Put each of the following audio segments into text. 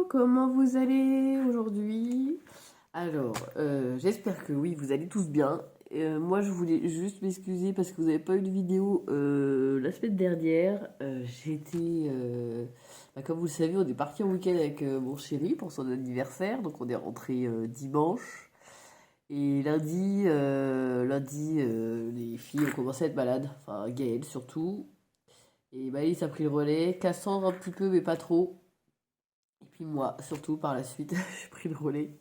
comment vous allez aujourd'hui? Alors, j'espère que oui, vous allez tous bien. Moi, je voulais juste m'excuser parce que vous n'avez pas eu de vidéo la semaine dernière. Comme vous le savez, on est parti en week-end avec mon chéri pour son anniversaire. Donc, on est rentré dimanche. Et lundi, les filles ont commencé à être malades. Enfin, Gaëlle surtout. Et Maëlys a pris le relais. Cassandre un petit peu, mais pas trop. Et puis moi, surtout par la suite, j'ai pris le relais.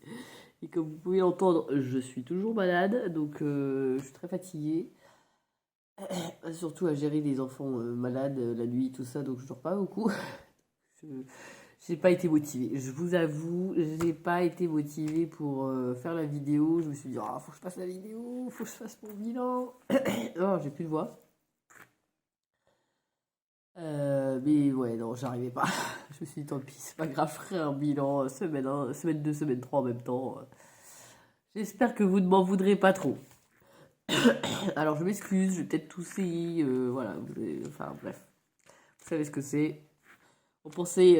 Et comme vous pouvez l'entendre, je suis toujours malade, donc je suis très fatiguée. Surtout à gérer les enfants malades la nuit, tout ça, donc je dors pas beaucoup. Je j'ai pas été motivée. Je vous avoue, j'ai pas été motivée pour faire la vidéo. Je me suis dit, ah, faut que je fasse la vidéo, faut que je fasse mon bilan. Oh, j'ai plus de voix. Mais ouais, non, j'arrivais pas. Je me suis dit, tant pis, c'est pas grave, je ferai un bilan semaine 1, semaine 2, semaine 3 en même temps. J'espère que vous ne m'en voudrez pas trop. Alors, je m'excuse, je vais peut-être tousser, voilà, enfin bref, vous savez ce que c'est. On pensait,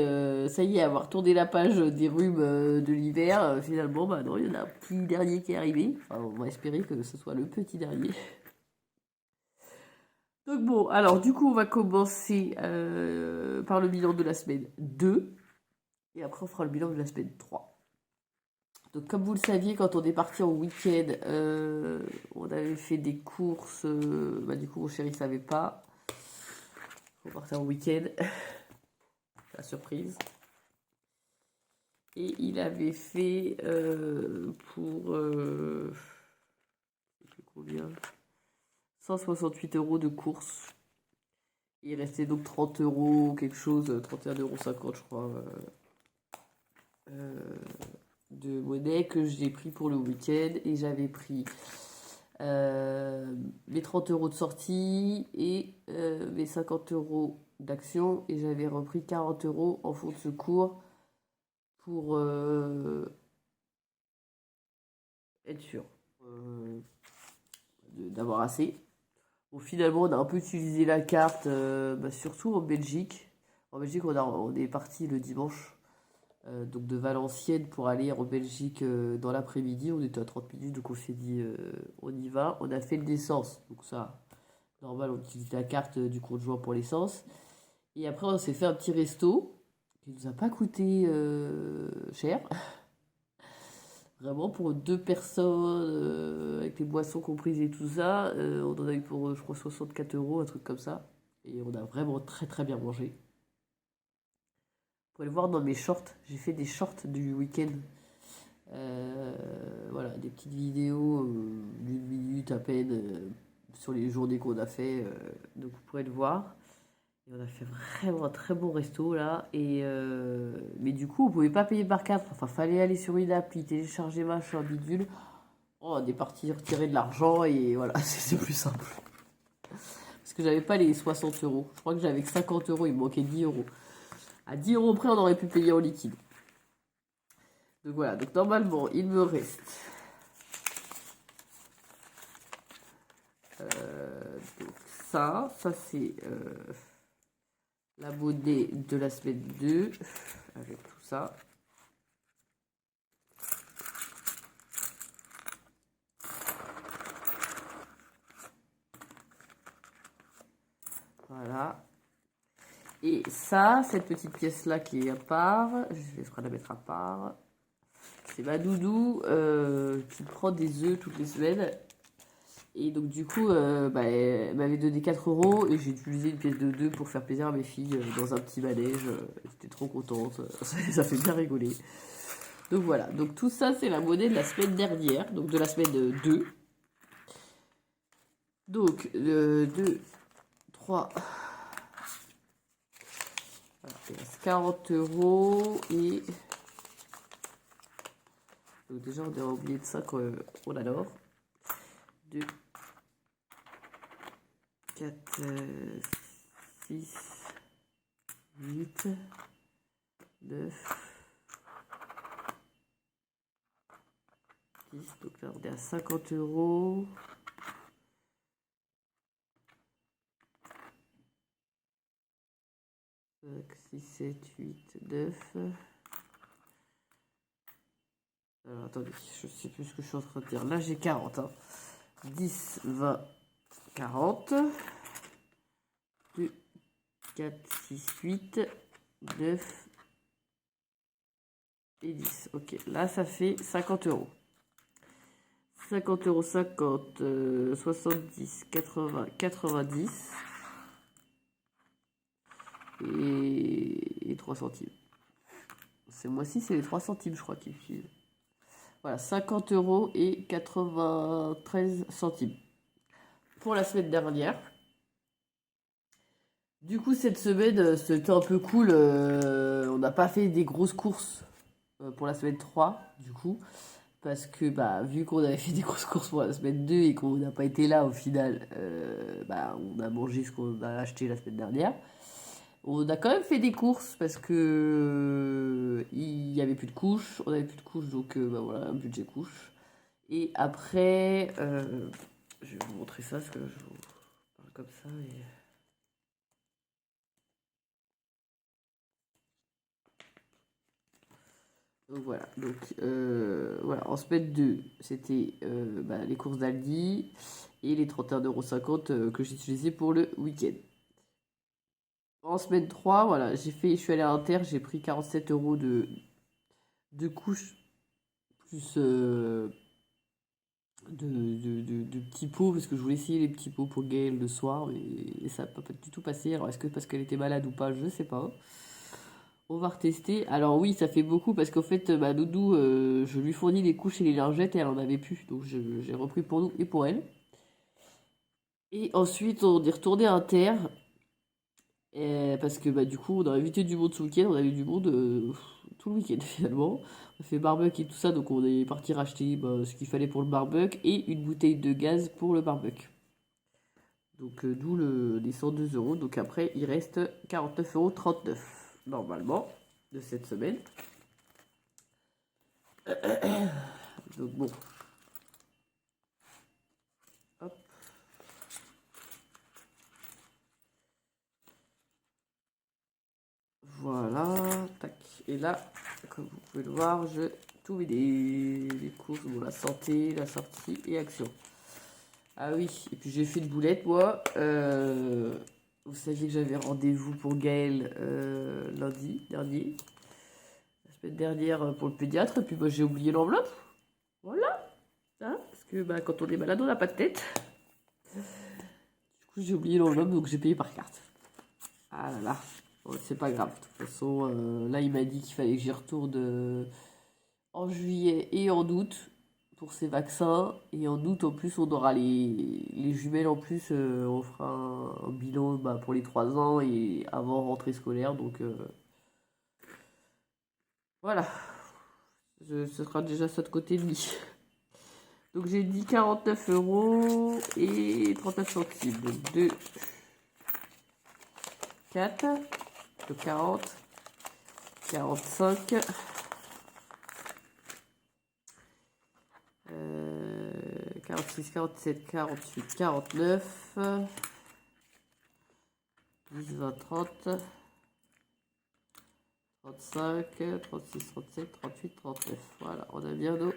ça y est, avoir tourné la page des rhumes de l'hiver. Finalement, bah non, il y en a un petit dernier qui est arrivé. Enfin, on va espérer que ce soit le petit dernier. Donc bon, alors du coup, on va commencer par le bilan de la semaine 2. Et après, on fera le bilan de la semaine 3. Donc comme vous le saviez, quand on est parti en week-end, on avait fait des courses. Du coup, mon chéri ne savait pas. On partait en week-end. La surprise. Et il avait fait pour je sais plus combien, 168 € de courses. Il restait donc 30 € quelque chose, 31,50 € je crois, euh, de monnaie que j'ai pris pour le week-end. Et j'avais pris mes 30 € de sortie et mes 50 € d'action. Et j'avais repris 40 € en fonds de secours pour être sûr d'avoir assez. Bon, finalement, on a un peu utilisé la carte, surtout en Belgique. En Belgique, on est parti le dimanche, donc de Valenciennes pour aller en Belgique dans l'après-midi. On était à 30 minutes, donc on s'est dit, on y va. On a fait l'essence, donc ça, normal, on utilise la carte du conjoint pour l'essence. Et après, on s'est fait un petit resto qui nous a pas coûté cher. Vraiment, pour deux personnes, avec les boissons comprises et tout ça, on en a eu pour, je crois, 64 €, un truc comme ça. Et on a vraiment très très bien mangé. Vous pouvez le voir dans mes shorts, j'ai fait des shorts du week-end. Voilà, des petites vidéos d'une minute à peine sur les journées qu'on a fait. Donc vous pourrez le voir. Et on a fait vraiment un très bon resto là. Mais du coup, on pouvait pas payer par carte. Enfin, fallait aller sur une appli, télécharger machin, bidule. Oh, on est parti retirer de l'argent et voilà, c'est plus simple. Parce que j'avais pas les 60 €. Je crois que j'avais que 50 €, il me manquait 10 €. À 10 € près, on aurait pu payer en liquide. Donc voilà, donc normalement, il me reste. Donc ça c'est la monnaie de la semaine 2, avec tout ça. Voilà. Et ça, cette petite pièce-là qui est à part, je vais la mettre à part. C'est ma doudou qui prend des œufs toutes les semaines. Et donc du coup, elle m'avait donné 4 € et j'ai utilisé une pièce de 2 pour faire plaisir à mes filles dans un petit manège. J'étais trop contente, ça fait bien rigoler. Donc voilà, donc tout ça c'est la monnaie de la semaine dernière, donc de la semaine 2. Donc 2, 3, voilà, il reste 40 € et... Donc déjà on a oublié de ça qu'on adore. 2, 4, 6, 8, 9, 10. Donc là on est à 50 €. 5, 6, 7, 8, 9. Alors, attendez, je sais plus ce que je suis en train de dire. Là, j'ai 40. Hein. 10, 20, 40. 2, 4, 6, 8, 9 et 10. Ok, là, ça fait 50 euros. 50 euros, 50, 70, 80, 90 et 3 centimes. Ce mois-ci, c'est les 3 centimes, je crois, qu'ils utilisent. Voilà, 50 euros et 93 centimes pour la semaine dernière. Du coup, cette semaine, c'était un peu cool. On n'a pas fait des grosses courses pour la semaine 3, du coup. Parce que, bah, vu qu'on avait fait des grosses courses pour la semaine 2 et qu'on n'a pas été là au final, bah, on a mangé ce qu'on a acheté la semaine dernière. On a quand même fait des courses parce que il y avait plus de couches, on avait plus de couches, donc bah voilà, un budget couche. Et après, je vais vous montrer ça parce que je vous parle comme ça. Donc voilà, voilà, en semaine 2, c'était bah, les courses d'Aldi et les 31,50 € que j'ai utilisé pour le week-end. En semaine 3, voilà, je suis allé à Inter, j'ai pris 47 euros de couches plus de petits pots parce que je voulais essayer les petits pots pour Gaël le soir mais ça n'a pas du tout passé. Alors est-ce que parce qu'elle était malade ou pas, je sais pas. On va retester. Alors oui, ça fait beaucoup parce qu'en fait, ma Doudou, je lui fournis les couches et les lingettes et elle en avait plus. Donc j'ai repris pour nous et pour elle. Et ensuite, on est retourné à Inter. Parce que bah, du coup, on a invité du monde ce week-end. On a eu du monde tout le week-end finalement. On a fait barbecue et tout ça. Donc on est parti racheter bah, ce qu'il fallait pour le barbecue et une bouteille de gaz pour le barbecue. Donc d'où les 102 euros. Donc après, il reste 49,39 € normalement de cette semaine. Donc bon. Hop. Voilà. Tac. Et là, comme vous pouvez le voir, je tout les courses, bon, la santé, la sortie et action. Ah oui, et puis j'ai fait une boulette moi. Vous saviez que j'avais rendez-vous pour Gaël lundi dernier. La semaine dernière pour le pédiatre. Et puis moi j'ai oublié l'enveloppe. Voilà. Hein, parce que bah, quand on est malade, on n'a pas de tête. Du coup j'ai oublié l'enveloppe, donc j'ai payé par carte. Ah là là. Bon, c'est pas grave. De toute façon, là il m'a dit qu'il fallait que j'y retourne en juillet et en août pour ces vaccins. Et en août, en plus, on aura les jumelles en plus. On fera un bilan bah, pour les 3 ans et avant rentrée scolaire. Donc voilà, ce sera déjà ça de côté de lui. Donc j'ai dit 49 euros et 39 centimes. Donc 2, 4, donc 40, 45. 46, 47, 48, 49, 10, 20, 30, 35, 36, 37, 38, 39. Voilà, on a bien nos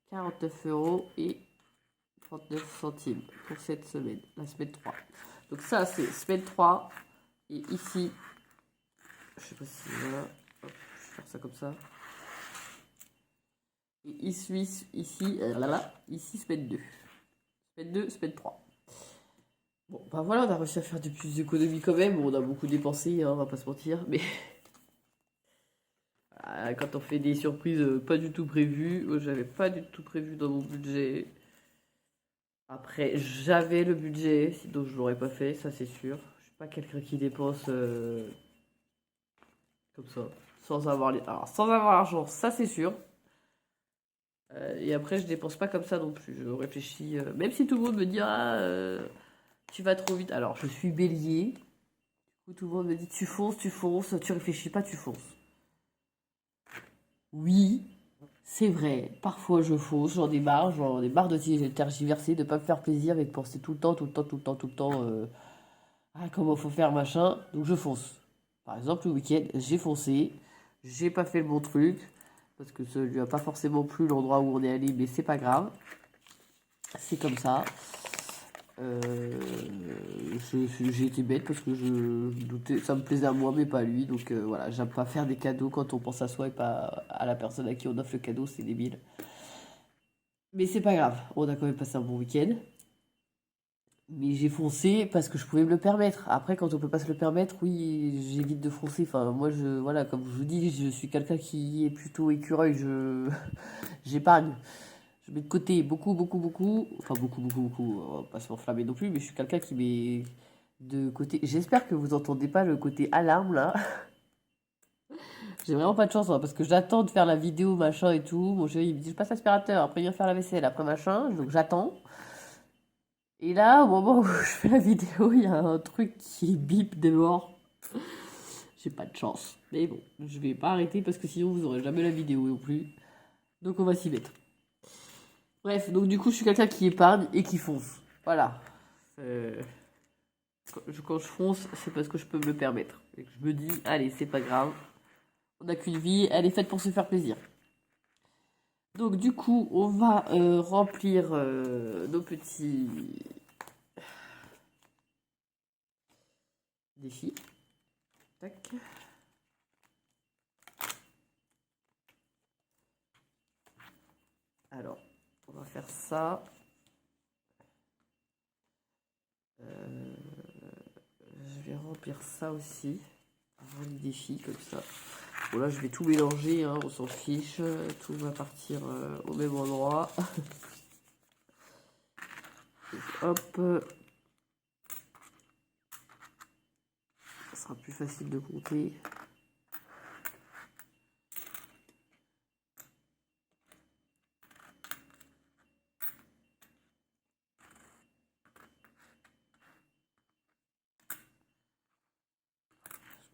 49 euros et 39 centimes pour cette semaine, la semaine 3. Donc ça, c'est semaine 3. Et ici, je sais pas si voilà, hop, je vais faire ça comme ça. Et ici, ici semaine 2. Semaine 2, semaine 3. Bon, bah voilà, on a réussi à faire des plus d'économies quand même. On a beaucoup dépensé, hein, on va pas se mentir. Mais quand on fait des surprises pas du tout prévues, j'avais pas du tout prévu dans mon budget. Après, j'avais le budget, sinon je l'aurais pas fait, ça c'est sûr. Je suis pas quelqu'un qui dépense comme ça, sans avoir Alors, sans avoir l'argent, ça c'est sûr. Et après, je dépense pas comme ça non plus. Je réfléchis, même si tout le monde me dit ah, tu vas trop vite. Alors, je suis bélier. Où tout le monde me dit tu fonces, tu réfléchis pas, tu fonces. Oui, c'est vrai, parfois je fonce, j'en ai marre de tergiverser, de pas me faire plaisir et de penser tout le temps, ah, comment faut faire machin, donc je fonce. Par exemple, le week-end, j'ai foncé, j'ai pas fait le bon truc, parce que ça lui a pas forcément plu l'endroit où on est allé, mais c'est pas grave. C'est comme ça. J'ai été bête parce que je doutais, ça me plaisait à moi mais pas à lui, donc voilà, j'aime pas faire des cadeaux quand on pense à soi et pas à la personne à qui on offre le cadeau, c'est débile. Mais c'est pas grave, on a quand même passé un bon week-end. Mais j'ai foncé parce que je pouvais me le permettre. Après, quand on peut pas se le permettre, oui, j'évite de foncer. Enfin, moi, voilà, comme je vous dis, je suis quelqu'un qui est plutôt écureuil. J'épargne. Je mets de côté beaucoup, beaucoup, beaucoup. Enfin, beaucoup, beaucoup, beaucoup. On va pas se m'enflammer non plus, mais je suis quelqu'un qui met de côté. J'espère que vous entendez pas le côté alarme là. J'ai vraiment pas de chance, hein, parce que j'attends de faire la vidéo, machin et tout. Mon chéri, il me dit, je passe l'aspirateur, après il vient faire la vaisselle, après machin. Donc j'attends. Et là, au moment où je fais la vidéo, il y a un truc qui bip dehors. J'ai pas de chance. Mais bon, je vais pas arrêter parce que sinon vous aurez jamais la vidéo non plus. Donc on va s'y mettre. Bref, donc du coup, je suis quelqu'un qui épargne et qui fonce. Voilà. Quand je fonce, c'est parce que je peux me le permettre. Et que je me dis, allez, c'est pas grave. On n'a qu'une vie, elle est faite pour se faire plaisir. Donc du coup, on va remplir nos petits défis. Tac. Alors, on va faire ça. Je vais remplir ça aussi. Avant les défis, comme ça. Bon, là, je vais tout mélanger, hein, on s'en fiche. Tout va partir au même endroit. Hop. Ça sera plus facile de compter.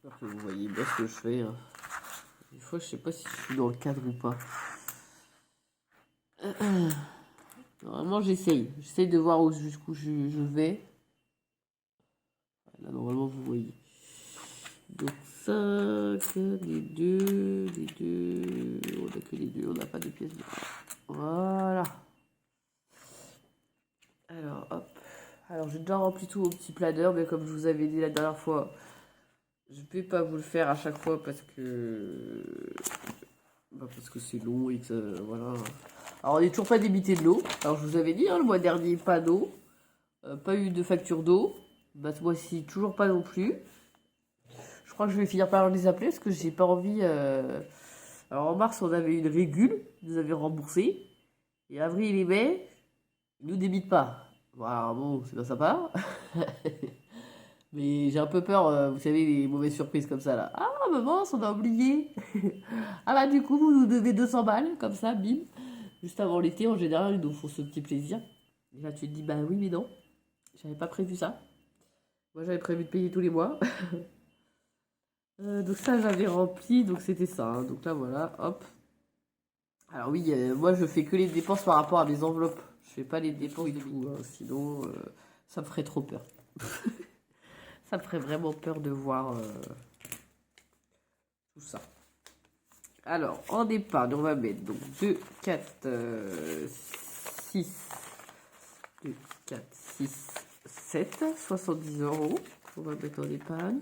J'espère que vous voyez bien ce que je fais. Hein. Des fois, je sais pas si je suis dans le cadre ou pas. Normalement, j'essaye. J'essaye de voir jusqu'où je vais. Là, normalement, vous voyez. Donc, 5, les deux. On n'a que les deux, on n'a pas de pièces. Voilà. Alors, hop. Alors, j'ai déjà rempli tout au petit planeur, mais comme je vous avais dit la dernière fois, je ne vais pas vous le faire à chaque fois parce que c'est long et que ça, voilà. Alors, on n'est toujours pas débité de l'eau. Alors, je vous avais dit, hein, le mois dernier, pas d'eau. Pas eu de facture d'eau. Bah, ce mois-ci, toujours pas non plus. Je crois que je vais finir par les appeler parce que j'ai pas envie. Alors, en mars, on avait une régule, ils nous avaient remboursé. Et avril et mai, ils nous débitent pas. Voilà, bon, c'est pas sympa. Mais j'ai un peu peur, vous savez, les mauvaises surprises comme ça là. Ah, maman, on a oublié. Ah bah, du coup, vous nous devez 200 balles, comme ça, bim. Juste avant l'été, en général, ils nous font ce petit plaisir. Et là, tu te dis, bah oui, mais non. J'avais pas prévu ça. Moi, j'avais prévu de payer tous les mois. Donc ça, j'avais rempli, donc c'était ça. Hein. Donc là, voilà, hop. Alors oui, moi, je fais que les dépenses par rapport à mes enveloppes. Je fais pas les dépenses du tout. Hein. Sinon, ça me ferait trop peur. Ça me ferait vraiment peur de voir tout ça. Alors, en épargne, on va mettre donc 2, 4, 6, 2, 4, 6, 7, 70 euros. On va mettre en épargne.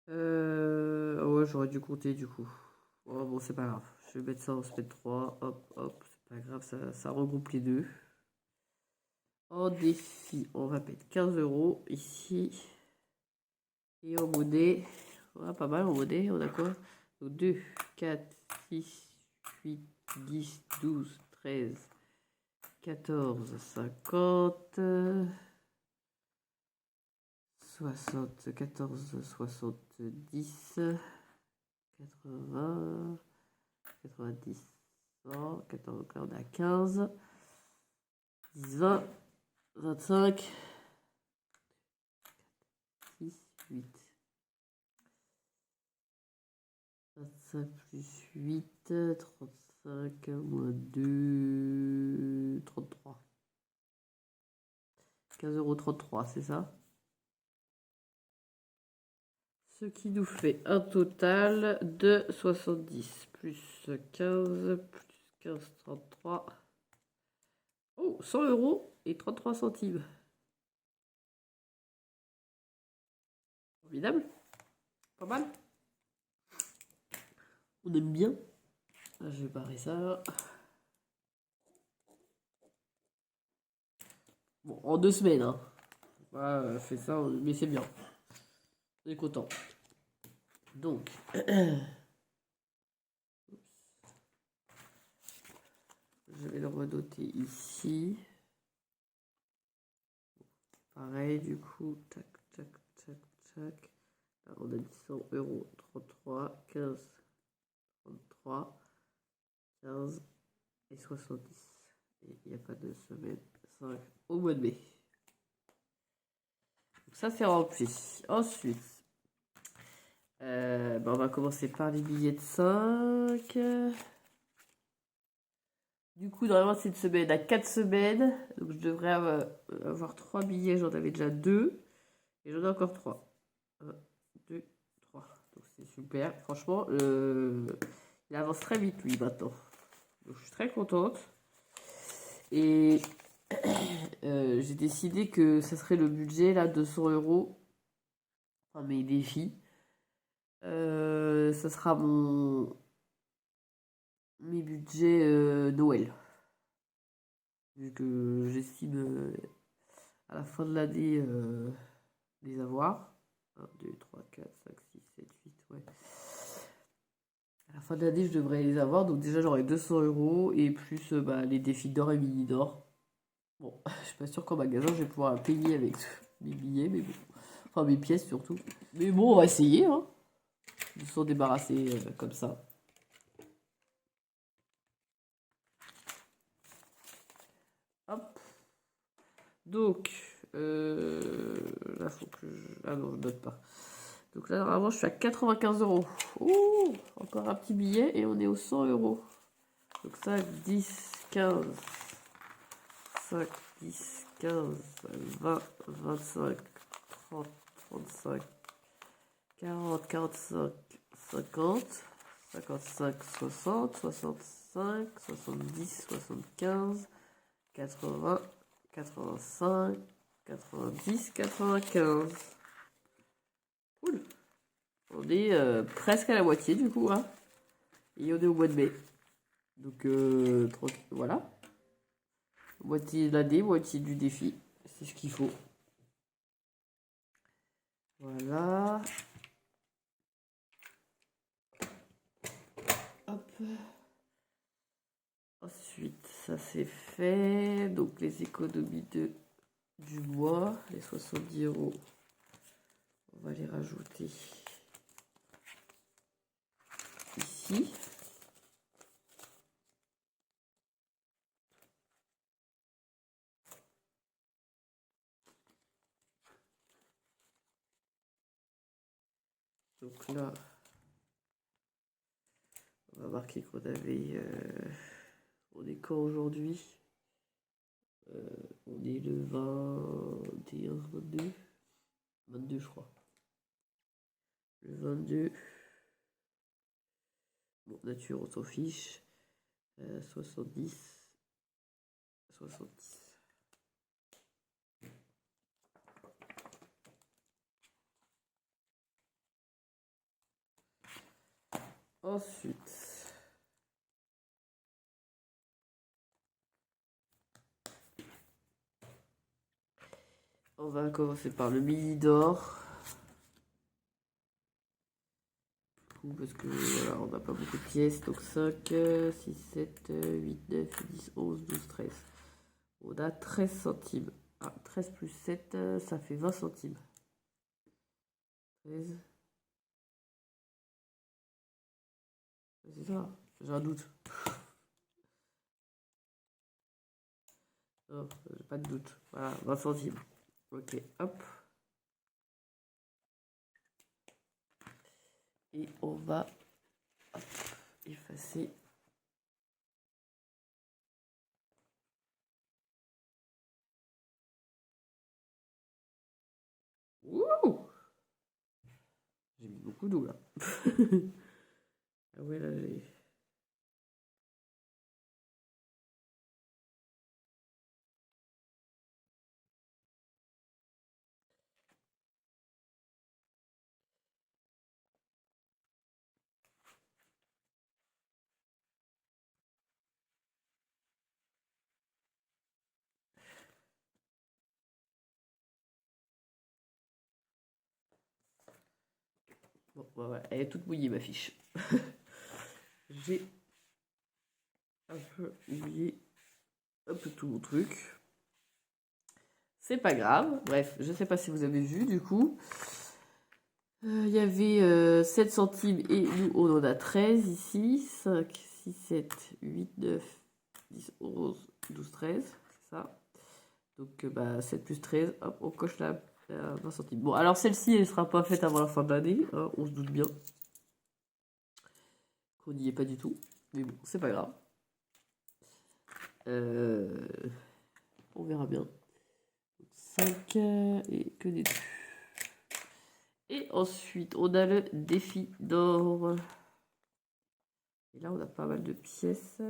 Ouais, j'aurais dû compter du coup. Oh, bon, c'est pas grave. Je vais mettre ça en semaine 3. Hop, hop, c'est pas grave, ça regroupe les deux. En défi, on va mettre 15 euros ici. Et en monnaie, ouais, pas mal en monnaie, on a quoi? Donc 2, 4, 6, 8, 10, 12, 13, 14, 50, 60, 14, 70, 80, 90, 100, 14, on a 15, 10, 20, 25, 6, 8. 25 plus 8, 35 moins 2, 33. 15,33 €, c'est ça? Ce qui nous fait un total de 70 plus 15 plus 15, 33. Oh, 100 euros et 33 centimes. Formidable. Pas mal. On aime bien. Je vais barrer ça. Bon, en 2 semaines, hein. Voilà, fait ça, mais c'est bien. On est content. Donc, je vais le redoter ici. Pareil, du coup, tac, tac, tac, tac. Là, on a dit 100 euros, 33, 15, 33, 15 et 70. Et il n'y a pas de semaine, 5 au mois de mai. Donc ça, c'est rempli. Ensuite, on va commencer par les billets de 5. Du coup, normalement, c'est une semaine à 4 semaines. Donc, je devrais avoir 3 billets. J'en avais déjà 2. Et j'en ai encore 3. 1, 2, 3. Donc, c'est super. Franchement, il avance très vite, lui, maintenant. Donc, je suis très contente. Et j'ai décidé que ça serait le budget, là, 200 euros. Enfin, mes défis. Ça sera mes budgets Noël. Vu que j'estime à la fin de l'année les avoir. 1, 2, 3, 4, 5, 6, 7, 8, ouais. À la fin de l'année, je devrais les avoir. Donc déjà, j'aurai 200 euros et plus les défis d'or et mini d'or. Bon, je suis pas sûre qu'en magasin, je vais pouvoir payer avec mes billets, mais bon. Enfin, mes pièces surtout. Mais bon, on va essayer, hein, de s'en débarrasser comme ça. Hop. Donc, là, faut que je... Ah non, je note pas. Donc là, normalement, je suis à 95 euros. Ouh, encore un petit billet et on est aux 100 euros. Donc 5, 10, 15, 5, 10, 15, 20, 25, 30, 35, 40, 45, 50, 55, 60, 65, 70, 75, 80, 85, 90, 95. Cool. On est presque à la moitié du coup, hein. Et on est au mois de mai. Donc, voilà. Moitié de l'année, moitié du défi. C'est ce qu'il faut. Voilà. Hop. Ensuite, ça c'est fait. Donc, les économies du mois, les 70 euros, on va les rajouter ici. Donc là, on va marquer qu'on avait... on est quand aujourd'hui? On est le 21, 22? 22, je crois. Le 22. Bon, nature, on s'en fiche. 70. 70. Ensuite, on va commencer par le mini d'or. Parce que voilà, on n'a pas beaucoup de pièces. Donc 5, 6, 7, 8, 9, 10, 11, 12, 13. On a 13 centimes. Ah, 13 plus 7, ça fait 20 centimes. 13. C'est ça, j'ai un doute. Non, j'ai pas de doute. Voilà, 20 centimes. Ok, hop. Et on va effacer. Ouh! J'ai mis beaucoup d'eau là. Ah ouais, là j'ai. Bon, bah voilà, elle est toute mouillée ma fiche. J'ai un peu mouillé un peu tout mon truc. C'est pas grave. Bref, je sais pas si vous avez vu du coup. Il y avait 7 centimes et nous on en a 13 ici. 5, 6, 7, 8, 9, 10, 11, 12, 13. C'est ça. Donc bah 7 plus 13, hop, on coche la 20 centimes. Bon, alors celle-ci, elle sera pas faite avant la fin de l'année, hein, on se doute bien qu'on n'y est pas du tout. Mais bon, c'est pas grave. Euh, on verra bien. 5 et que des 2. Et ensuite, on a le défi d'or. Et là, on a pas mal de pièces.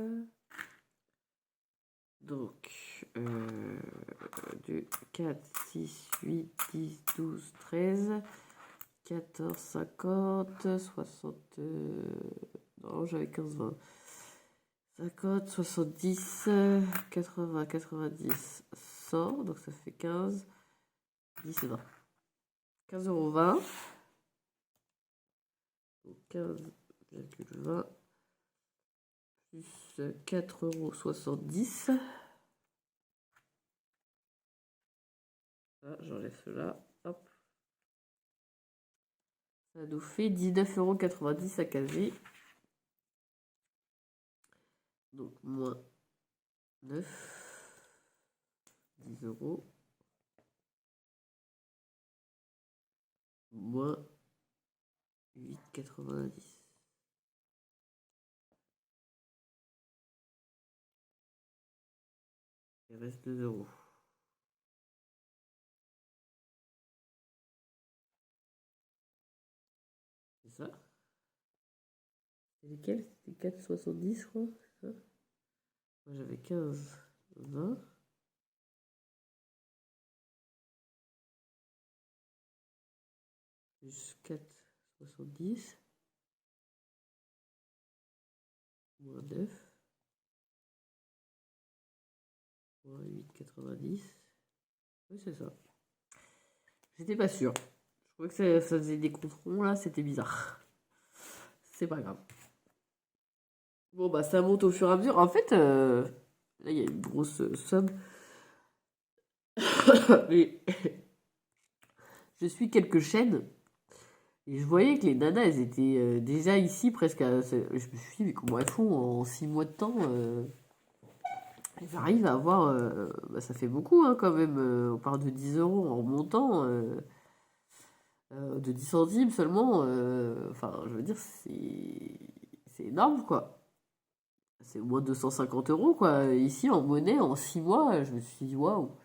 Donc, 2, 4, 6, 8, 10, 12, 13, 14, 50, 60... non, j'avais 15, 20. 50, 70, 80, 90, 100. Donc, ça fait 15, 10 et 20. 15,20 €. Donc, 15,20 plus 4,70 €. Ah, j'enlève cela. Hop. Ça nous fait 19,90 € à caser. Donc, moins 9, 10 €, moins 8,90. Il reste 2 €. C'est ça? C'est lesquels? C'était 4,70, je crois. C'est ça? Moi, j'avais 15, 20. Plus 4,70. Moins 9. Moins 8,90. Oui, c'est ça. J'étais pas sûr. Je trouvais que ça faisait des comptes ronds là, c'était bizarre. C'est pas grave. Bon, bah, ça monte au fur et à mesure. En fait, là, il y a une grosse somme. Mais je suis quelques chaînes et je voyais que les nanas, elles étaient déjà ici presque à. Je me suis dit, mais comment elles font en 6 mois de temps elles arrivent à avoir. Bah, ça fait beaucoup hein, quand même. On parle de 10 € en remontant. De 10 centimes seulement. Enfin, je veux dire, c'est énorme quoi. C'est au moins 250 € quoi. Ici en monnaie, en 6 mois, je me suis dit, waouh.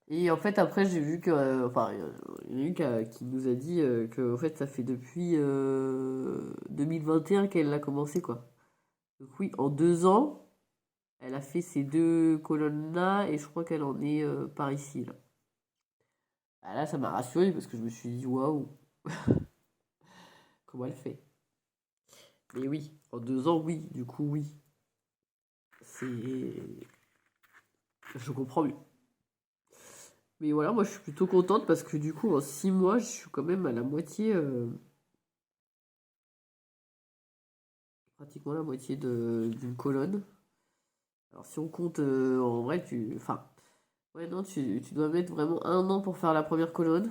Et en fait, après, j'ai vu que. Enfin, il y en a une qui nous a dit que en fait, ça fait depuis 2021 qu'elle a commencé, quoi. Donc, oui, en 2 ans, elle a fait ces deux colonnes-là et je crois qu'elle en est par ici, là. Ah, là, ça m'a rassuré parce que je me suis dit, waouh, comment elle fait? Mais oui, en 2 ans, oui, du coup, oui. C'est. Je comprends mieux. Mais voilà, moi, je suis plutôt contente parce que du coup, en 6 mois, je suis quand même à la moitié. Pratiquement la moitié d'une colonne. Alors si on compte en vrai, enfin, ouais non, tu dois mettre vraiment 1 an pour faire la première colonne.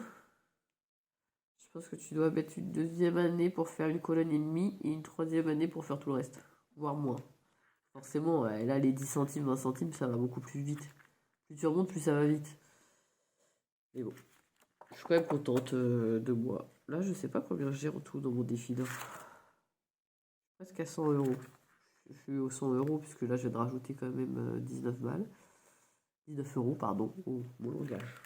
Je pense que tu dois mettre une deuxième année pour faire une colonne et demie et une troisième année pour faire tout le reste, voire moins. Forcément, là les 10 centimes, 20 centimes, ça va beaucoup plus vite. Plus tu remontes, plus ça va vite. Mais bon, je suis quand même contente de moi. Là, je sais pas combien j'ai en tout dans mon défi là. Presque à 100 €. Je suis aux 100 € puisque là, je viens de rajouter quand même 19 balles. 19 €, pardon. Oh, mon langage.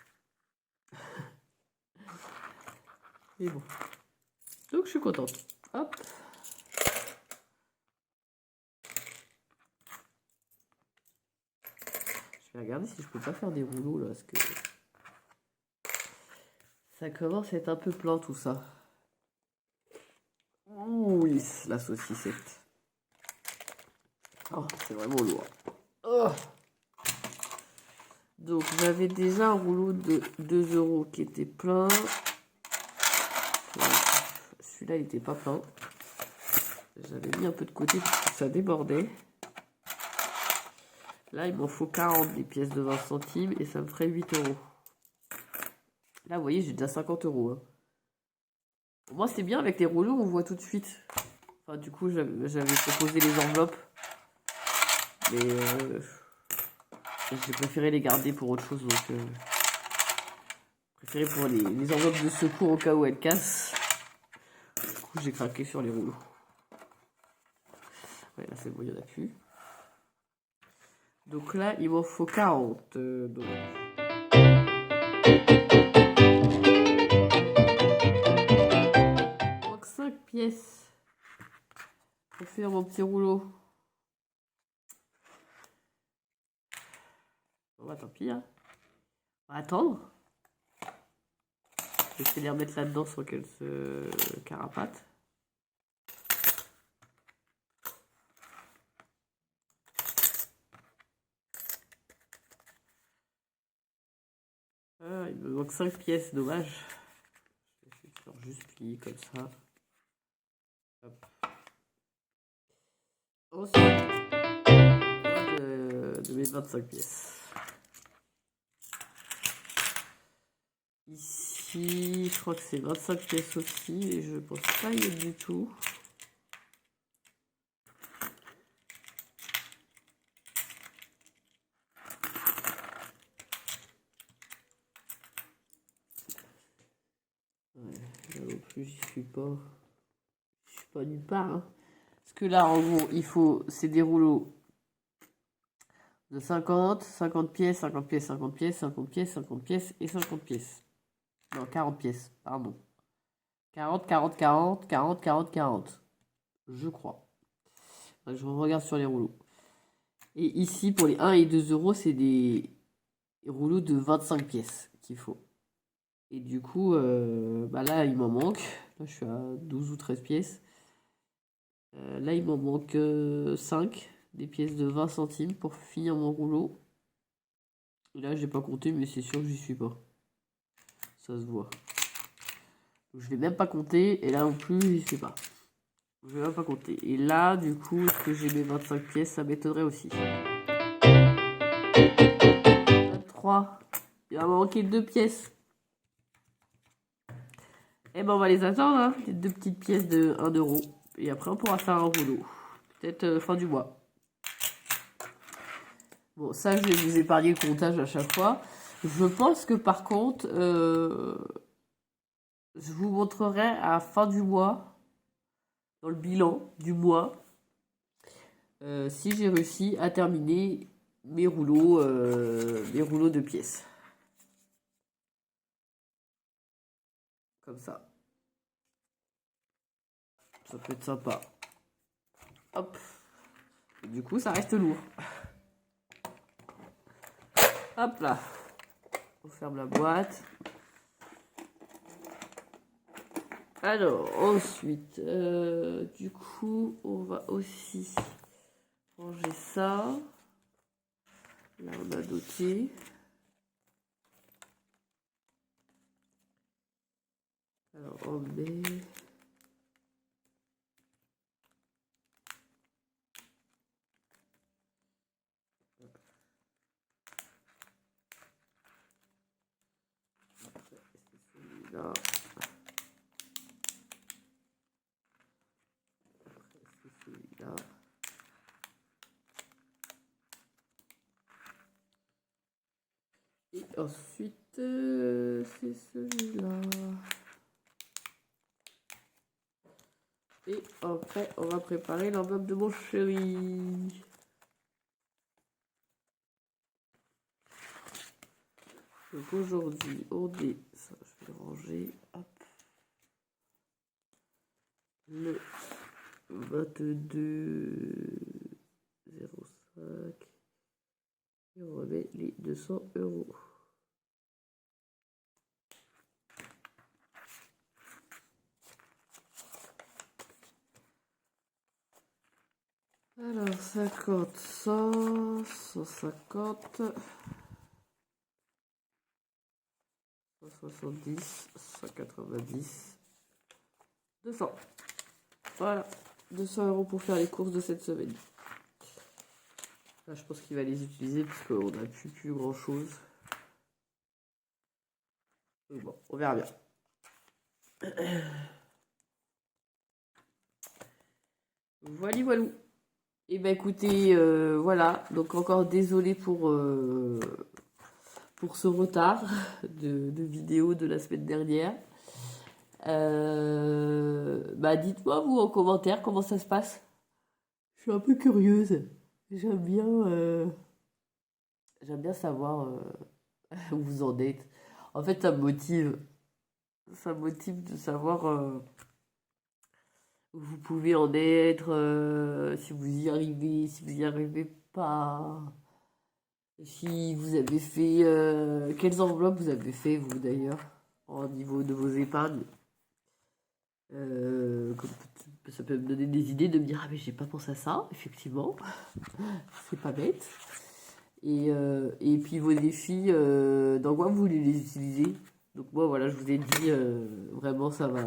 Mais bon. Donc je suis contente. Hop. Je vais regarder si je peux pas faire des rouleaux là, parce que ça commence à être un peu plein tout ça. Oui, la saucissette. Oh, c'est vraiment lourd. Oh. Donc j'avais déjà un rouleau de 2 € qui était plein. Celui-là il était pas plein. J'avais mis un peu de côté parce que ça débordait. Là il m'en faut 40 des pièces de 20 centimes et ça me ferait 8 €. Là vous voyez j'ai déjà 50 €. Hein. Pour moi c'est bien avec les rouleaux on voit tout de suite. Enfin du coup j'avais proposé les enveloppes. Mais j'ai préféré les garder pour autre chose. Donc préféré pour les enveloppes de secours au cas où elles cassent. Du coup j'ai craqué sur les rouleaux. Ouais là c'est bon il n'y en a plus. Donc là il m'en faut 40. Donc. Il manque 5 pièces pour faire mon petit rouleau. Bon bah tant pis hein. On va attendre. Je vais essayer de les remettre là-dedans sans qu'elles se carapatent. Ah, il me manque 5 pièces, dommage. Je vais essayer de faire juste plier comme ça. Hop. Ensuite, de mes 25 pièces. Ici, je crois que c'est 25 pièces aussi, et je pense pas y être du tout. Ouais, là non plus, j'y suis pas. Je suis pas nulle part. Hein. Parce que là, en gros, il faut. C'est des rouleaux de 50, 50 pièces, 50 pièces, 50 pièces, 50 pièces, 50 pièces et 50 pièces. Non, 40 pièces, pardon. 40, 40, 40, 40, 40, 40. Je crois. Je regarde sur les rouleaux. Et ici, pour les 1 et 2 €, c'est des rouleaux de 25 pièces qu'il faut. Et du coup, bah là, il m'en manque. Là, je suis à 12 ou 13 pièces. Là, il m'en manque 5, des pièces de 20 centimes pour finir mon rouleau. Et là, j'ai pas compté, mais c'est sûr que j'y suis pas. Ça se voit. Donc, je l'ai même pas compté, et là non plus, j'y suis pas. Je vais même pas compter. Et là, du coup, est-ce que j'ai mes 25 pièces? Ça m'étonnerait aussi. 23. Il va me manquer 2 pièces. Eh ben, on va les attendre, hein. Les 2 petites pièces de 1 €. Et après, on pourra faire un rouleau. Peut-être fin du mois. Bon, ça, je vais vous épargner le comptage à chaque fois. Je pense que par contre, je vous montrerai à fin du mois, dans le bilan du mois, si j'ai réussi à terminer mes rouleaux de pièces. Comme ça. Ça peut être sympa. Hop. Et du coup, ça reste lourd. Hop là. On ferme la boîte. Alors, ensuite, du coup, on va aussi ranger ça. Là, on a doté. Alors, on met... Là. C'est celui-là. Et ensuite, c'est celui-là. Et après, on va préparer l'enveloppe de mon chéri. Donc aujourd'hui, on est... Ça, je vais le ranger. Hop. le 22,05 et on remet les 200 €. Alors 50, 100, 150, 170, 190, 200. Voilà, 200 € pour faire les courses de cette semaine. Là, je pense qu'il va les utiliser puisqu'on n'a plus grand chose. Mais bon, on verra bien. Voilà, voilà. Et ben écoutez, voilà. Donc encore désolé pour ce retard de vidéo de la semaine dernière. Bah dites-moi vous en commentaire comment ça se passe. Je suis un peu curieuse. J'aime bien savoir où vous en êtes. En fait, ça me motive. Ça me motive de savoir où vous pouvez en être, si vous y arrivez, si vous y arrivez pas. Si vous avez fait... quelles enveloppes vous avez fait, vous, d'ailleurs, au niveau de vos épargnes. Ça peut me donner des idées de me dire, ah mais j'ai pas pensé à ça, effectivement. C'est pas bête. Et puis vos défis, dans quoi vous voulez les utiliser. Donc moi, voilà, je vous ai dit, vraiment, ça va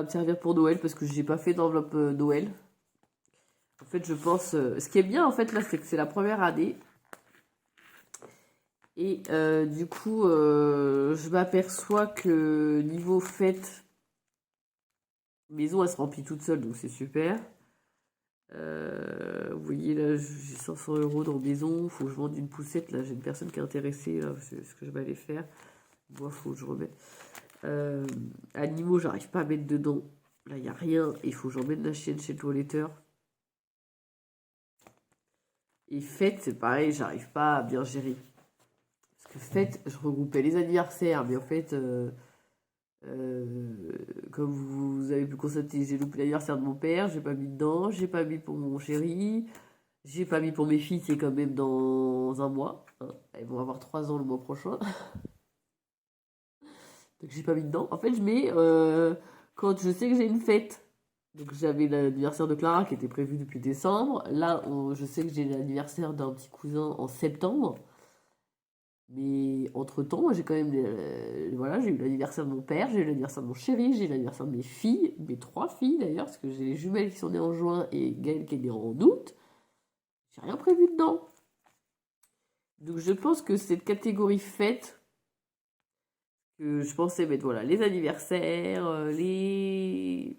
me servir pour Noël, parce que j'ai pas fait d'enveloppe Noël. En fait, je pense... ce qui est bien, en fait, là, c'est que c'est la première année. Et du coup, je m'aperçois que niveau fête, maison, elle se remplit toute seule, donc c'est super. Vous voyez, là, j'ai 500 € dans maison. Il faut que je vende une poussette. Là, j'ai une personne qui est intéressée. Là, c'est ce que je vais aller faire. Moi, il faut que je remette. Animaux, j'arrive pas à mettre dedans. Là, il n'y a rien. Il faut que j'emmène la chienne chez le toiletteur. Et fête, c'est pareil, j'arrive pas à bien gérer. Parce que fête, je regroupais les anniversaires. Mais en fait, comme vous avez pu constater, j'ai loupé l'anniversaire de mon père. J'ai pas mis dedans. J'ai pas mis pour mon chéri. J'ai pas mis pour mes filles, c'est quand même dans un mois. Hein. Elles vont avoir 3 ans le mois prochain. Donc j'ai pas mis dedans. En fait, je mets quand je sais que j'ai une fête. Donc j'avais l'anniversaire de Clara qui était prévu depuis décembre. Là, je sais que j'ai l'anniversaire d'un petit cousin en septembre. Mais entre-temps, moi, j'ai quand même... voilà, j'ai eu l'anniversaire de mon père, j'ai eu l'anniversaire de mon chéri, j'ai eu l'anniversaire de mes filles, mes 3 filles d'ailleurs, parce que j'ai les jumelles qui sont nées en juin et Gaëlle qui est née en août. J'ai rien prévu dedans. Donc je pense que cette catégorie fête, que je pensais mettre voilà, les anniversaires, les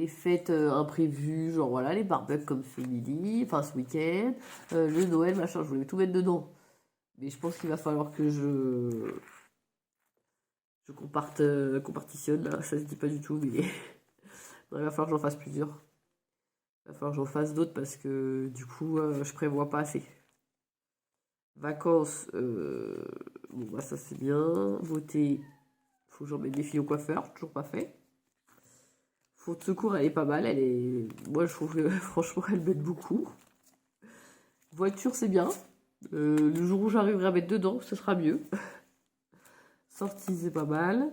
fêtes imprévues, genre voilà, les barbecues comme ce midi, enfin ce week-end, le Noël, machin, je voulais tout mettre dedans. Mais je pense qu'il va falloir que je compartitionne, là, ça se dit pas du tout, mais non, il va falloir que j'en fasse plusieurs. Il va falloir que j'en fasse d'autres parce que du coup, je prévois pas assez. Vacances, bon bah ça c'est bien. Voter, faut que j'emmène des filles au coiffeur, toujours pas fait. Faute de secours, elle est pas mal, moi je trouve que franchement elle m'aide beaucoup. Voiture c'est bien. Le jour où j'arriverai à mettre dedans, ce sera mieux. Sortie c'est pas mal.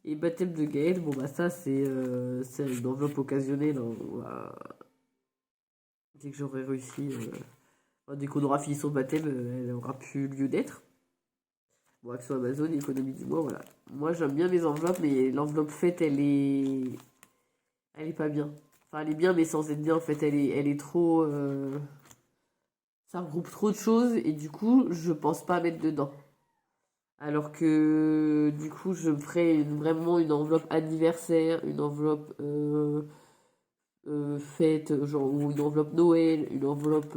Et baptême de Gaël, bon bah ça c'est une enveloppe occasionnelle. Hein. Dès que j'aurai réussi, dès qu'on aura fini son baptême, elle aura plus lieu d'être. Bon, Action Amazon, économie du mois, voilà. Moi, j'aime bien mes enveloppes, mais l'enveloppe faite, elle est pas bien. Enfin, elle est bien, mais sans être bien, en fait, elle est trop... ça regroupe trop de choses, et du coup, je pense pas mettre dedans. Alors que, du coup, je ferais vraiment une enveloppe anniversaire, une enveloppe fête, genre, ou une enveloppe Noël, une enveloppe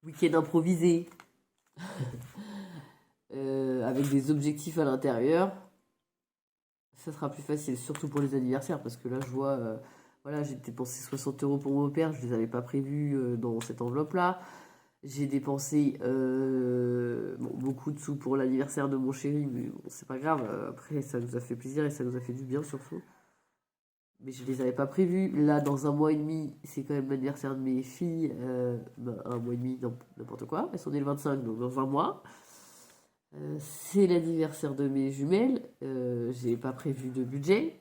week-end improvisé. Avec des objectifs à l'intérieur, ça sera plus facile, surtout pour les anniversaires, parce que là, je vois, voilà, j'ai dépensé 60 € pour mon père, je les avais pas prévus dans cette enveloppe-là. J'ai dépensé bon, beaucoup de sous pour l'anniversaire de mon chéri, mais bon, c'est pas grave. Après, ça nous a fait plaisir et ça nous a fait du bien surtout. Mais je les avais pas prévus. Là, dans un mois et demi, c'est quand même l'anniversaire de mes filles. Un mois et demi, non, n'importe quoi. Elles sont nées le 25, donc dans un mois. C'est l'anniversaire de mes jumelles. J'ai pas prévu de budget.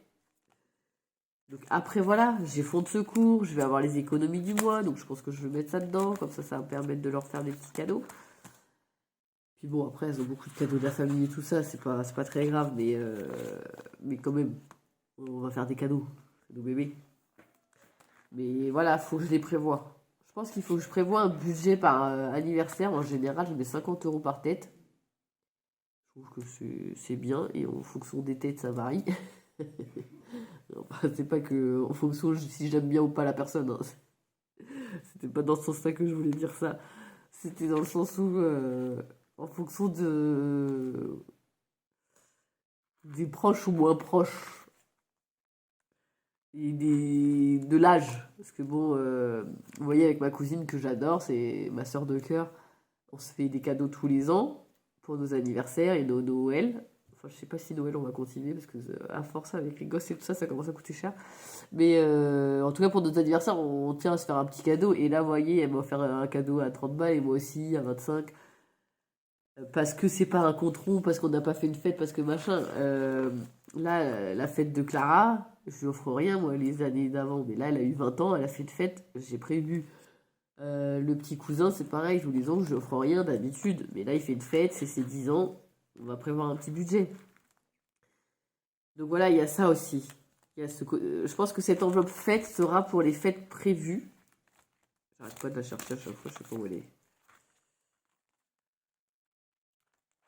Donc après, voilà, j'ai fonds de secours. Je vais avoir les économies du mois. Donc je pense que je vais mettre ça dedans. Comme ça va me permettre de leur faire des petits cadeaux. Puis bon, après, elles ont beaucoup de cadeaux de la famille et tout ça. C'est pas très grave. Mais quand même, on va faire des cadeaux. Nos bébés. Mais voilà, faut que je les prévoie. Je pense qu'il faut que je prévoie un budget par anniversaire. En général, je mets 50 euros par tête. Je trouve que c'est bien. Et en fonction des têtes, ça varie. C'est pas que en fonction si j'aime bien ou pas la personne. Hein. C'était pas dans ce sens-là que je voulais dire ça. C'était dans le sens où, en fonction des proches ou moins proches. Et de l'âge. Parce que bon, vous voyez avec ma cousine que j'adore, c'est ma soeur de cœur. On se fait des cadeaux tous les ans pour nos anniversaires et nos Noël. Enfin, je sais pas si Noël on va continuer parce que à force avec les gosses et tout ça, ça commence à coûter cher. Mais en tout cas pour nos anniversaires, on tient à se faire un petit cadeau. Et là, vous voyez, elle m'a offert un cadeau à 30 balles et moi aussi à 25. Parce que c'est pas un compte rond, parce qu'on n'a pas fait une fête, parce que machin. Là, la fête de Clara, je lui offre rien, moi, les années d'avant. Mais là, elle a eu 20 ans, elle a fait une fête. J'ai prévu. Le petit cousin, c'est pareil, tous les ans, je lui offre rien d'habitude. Mais là, il fait une fête, c'est ses 10 ans. On va prévoir un petit budget. Donc voilà, il y a ça aussi. Je pense que cette enveloppe fête sera pour les fêtes prévues. J'arrête pas de la chercher à chaque fois, je sais pas où elle est.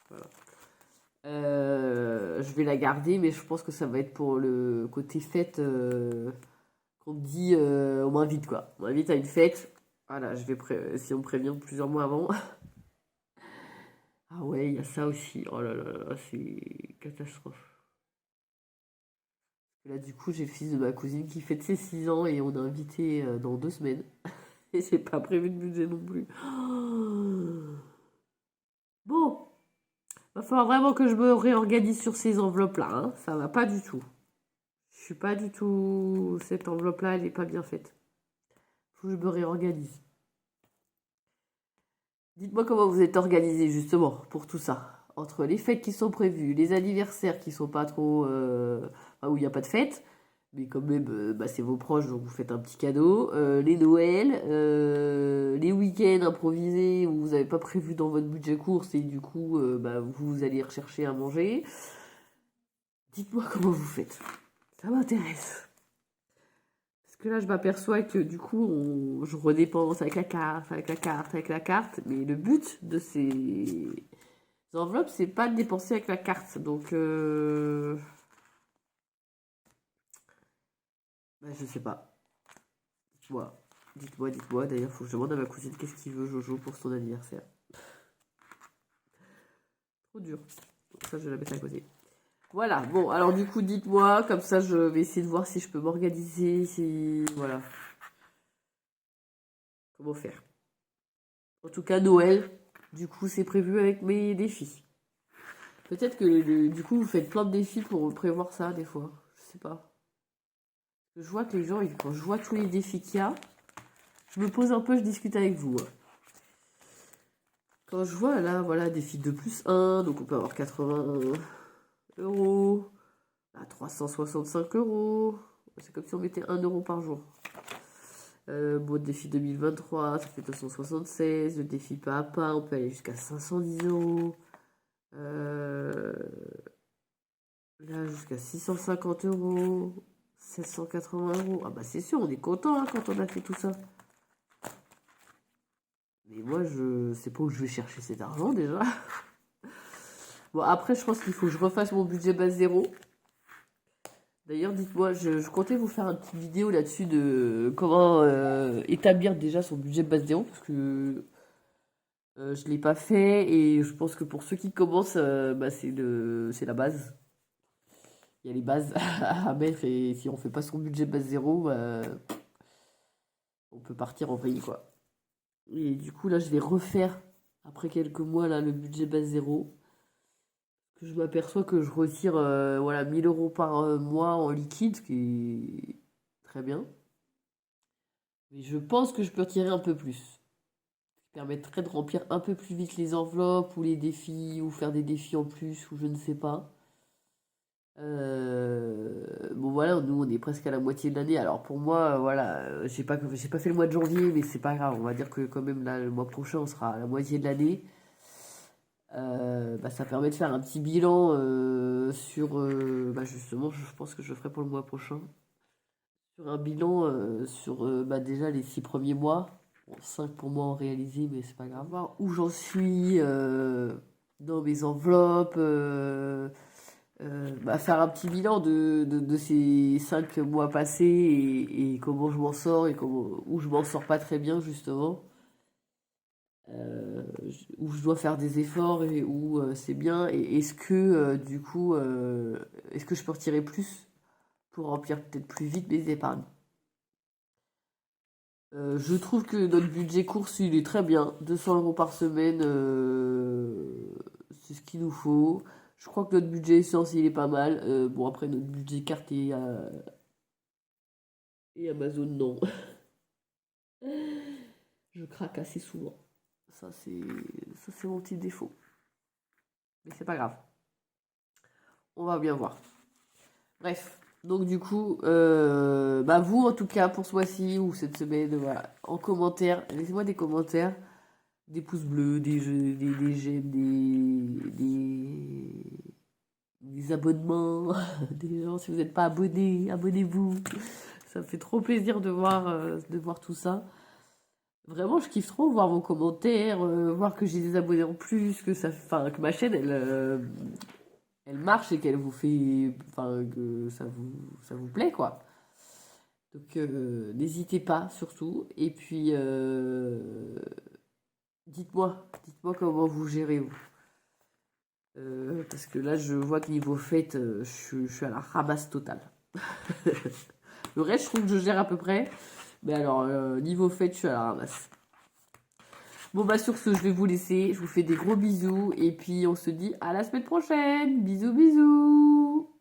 Voilà. Je vais la garder, mais je pense que ça va être pour le côté fête qu'on me dit on m'invite quoi. On m'invite à une fête. Voilà, si on me prévient plusieurs mois avant. Ah ouais, il y a ça aussi. Oh là là là, c'est catastrophe. Là, du coup, j'ai le fils de ma cousine qui fête ses 6 ans et on a invité dans 2 semaines. Et c'est pas prévu de budget non plus. Bon, va falloir vraiment que je me réorganise sur ces enveloppes-là. Hein. Ça va pas du tout. Je suis pas du tout. Cette enveloppe-là, elle est pas bien faite. Faut que je me réorganise. Dites-moi comment vous êtes organisé justement pour tout ça. Entre les fêtes qui sont prévues, les anniversaires qui sont pas trop. Enfin, où il n'y a pas de fête, mais quand même, bah, c'est vos proches, donc vous faites un petit cadeau. Les Noëls, les week-ends improvisés où vous n'avez pas prévu dans votre budget course et du coup, bah, vous allez rechercher à manger. Dites-moi comment vous faites. Ça m'intéresse. Parce que là, je m'aperçois que du coup, je redépense avec la carte, avec la carte, avec la carte. Mais le but de ces enveloppes, c'est pas de dépenser avec la carte. Donc, bah, je sais pas. Dites-moi. Dites-moi. D'ailleurs, faut que je demande à ma cousine qu'est-ce qu'il veut Jojo pour son anniversaire. Trop dur. Donc ça, je vais la mettre à côté. Voilà, bon, alors du coup, dites-moi, comme ça, je vais essayer de voir si je peux m'organiser, si... Voilà. Comment faire. En tout cas, Noël, du coup, c'est prévu avec mes défis. Peut-être que, du coup, vous faites plein de défis pour prévoir ça, des fois. Je sais pas. Je vois que les gens, quand je vois tous les défis qu'il y a, je me pose un peu, je discute avec vous. Hein. Quand je vois, là, voilà, défi 2 plus 1, donc on peut avoir 80 euros, à 365 euros. C'est comme si on mettait 1 euro par jour. Bon, défi 2023, ça fait 276. Le défi pas à pas, on peut aller jusqu'à 510 euros. Là, jusqu'à 650 euros. 780 euros. Ah bah c'est sûr, on est content hein, quand on a fait tout ça. Mais moi, je sais pas où je vais chercher cet argent déjà. Bon, après, je pense qu'il faut que je refasse mon budget base zéro. D'ailleurs, dites-moi, je comptais vous faire une petite vidéo là-dessus de comment établir déjà son budget base zéro, parce que je ne l'ai pas fait, et je pense que pour ceux qui commencent, bah, c'est la base. Il y a les bases à mettre, et si on fait pas son budget base zéro, on peut partir en vrille, quoi. Et du coup, là, je vais refaire, après quelques mois, là, le budget base zéro. Que je m'aperçois que je retire voilà, 1000 euros par mois en liquide, ce qui est très bien. Mais je pense que je peux retirer un peu plus. Ce qui permettrait de remplir un peu plus vite les enveloppes ou les défis, ou faire des défis en plus, ou je ne sais pas. Bon voilà, nous on est presque à la moitié de l'année. Alors pour moi, voilà, j'ai pas fait le mois de janvier, mais c'est pas grave. On va dire que quand même là, le mois prochain, on sera à la moitié de l'année. Bah, ça permet de faire un petit bilan sur, bah, justement, je pense que je le ferai pour le mois prochain. Sur un bilan sur bah, déjà les 6 premiers mois. Bon, 5 pour moi en réalisé, mais c'est pas grave. Voir où j'en suis dans mes enveloppes. Bah, faire un petit bilan de ces 5 mois passés et comment je m'en sors et comment, où je m'en sors pas très bien justement. Où je dois faire des efforts et où c'est bien. Et est-ce que du coup, est-ce que je peux retirer plus pour remplir peut-être plus vite mes épargnes? Je trouve que notre budget course, il est très bien. 200 euros par semaine, c'est ce qu'il nous faut. Je crois que notre budget essence, il est pas mal. Bon, après, notre budget carte et Amazon, non. Je craque assez souvent. Ça, c'est mon petit défaut. Mais c'est pas grave. On va bien voir. Bref. Donc du coup, bah vous en tout cas pour ce mois-ci ou cette semaine, voilà, en commentaire, laissez-moi des commentaires, des pouces bleus, des j'aime, des abonnements, des gens, si vous n'êtes pas abonnés, abonnez-vous. Ça me fait trop plaisir de voir tout ça. Vraiment, je kiffe trop voir vos commentaires, voir que j'ai des abonnés en plus, que ça, enfin, que ma chaîne, elle marche et qu'elle vous fait, enfin, que ça vous plaît, quoi. Donc, n'hésitez pas, surtout. Et puis, dites-moi comment vous gérez, vous. Parce que là, je vois que niveau fête, je suis à la ramasse totale. Le reste, je trouve que je gère à peu près. Mais alors, niveau fête, je suis à la ramasse. Bon, bah, sur ce, je vais vous laisser. Je vous fais des gros bisous. Et puis, on se dit à la semaine prochaine. Bisous, bisous.